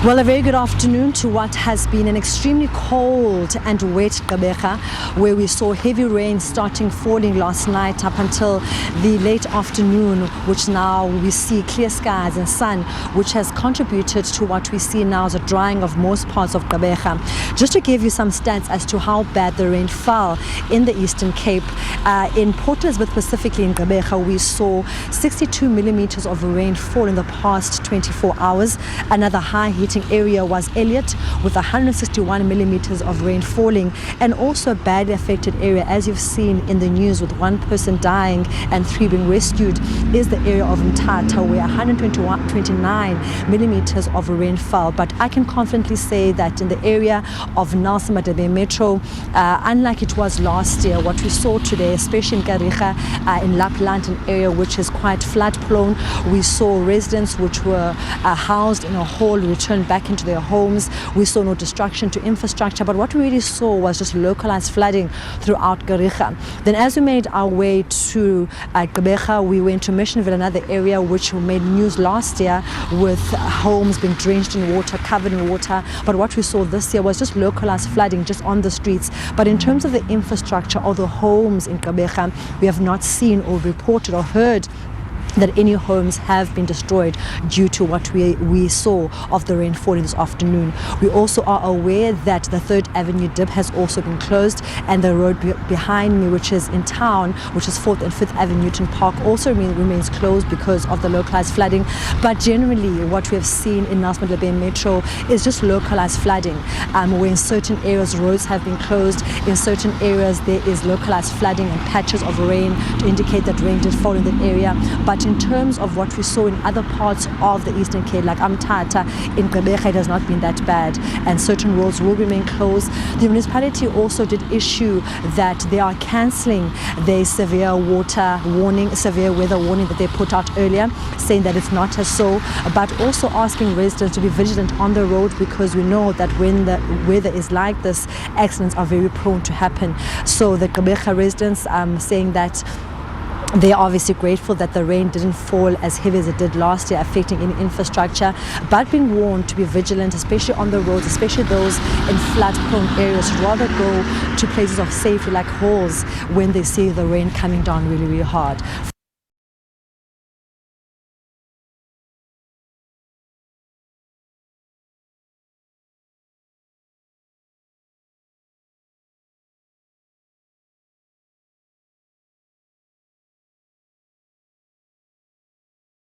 Well, a very good afternoon to what has been an extremely cold and wet Kuyga, where we saw heavy rain starting falling last night up until the late afternoon, which now we see clear skies and sun, which has contributed to what we see now as a drying of most parts of Kuyga. Just to give you some stats as to how bad the rain fell in the Eastern Cape, in Port Elizabeth, specifically in Kuyga, we saw 62 millimeters of rain fall in the past 24 hours. Another high heat area was Elliot with 161 millimeters of rain falling, and also a badly affected area, as you've seen in the news, with one person dying and 3 being rescued, is the area of Mthatha, where 129 millimeters of rain fell. But I can confidently say that in the area of Nelson Mandela Bay Metro, unlike it was last year, what we saw today, especially in Kuyga, in Lapland, an area which is quite flood prone, we saw residents which were housed in a hall return back into their homes. We saw no destruction to infrastructure, but what we really saw was just localized flooding throughout Kuyga. Then as we made our way to Kuyga, we went to Missionville, another area which made news last year with homes being drenched in water, covered in water. But what we saw this year was just localized flooding just on the streets. But in terms of the infrastructure or the homes in Kuyga, we have not seen or reported or heard that any homes have been destroyed due to what we saw of the rainfall this afternoon. We also are aware that the 3rd Avenue dip has also been closed, and the road behind me, which is in town, which is 4th and 5th Avenue Newton Park, also remains closed because of the localized flooding. But generally what we have seen in Nelson Mandela Bay Metro is just localized flooding, where in certain areas roads have been closed, in certain areas there is localized flooding and patches of rain to indicate that rain did fall in that area. But in terms of what we saw in other parts of the Eastern Cape, like Mthatha, in Kuyga, it has not been that bad, and certain roads will remain closed. The municipality also did issue that they are cancelling their severe weather warning that they put out earlier, saying that it's not as so, but also asking residents to be vigilant on the road, because we know that when the weather is like this, accidents are very prone to happen. So the Kuyga residents saying that they are obviously grateful that the rain didn't fall as heavy as it did last year, affecting any infrastructure, but being warned to be vigilant, especially on the roads, especially those in flood-prone areas, rather go to places of safety like halls when they see the rain coming down really, really hard.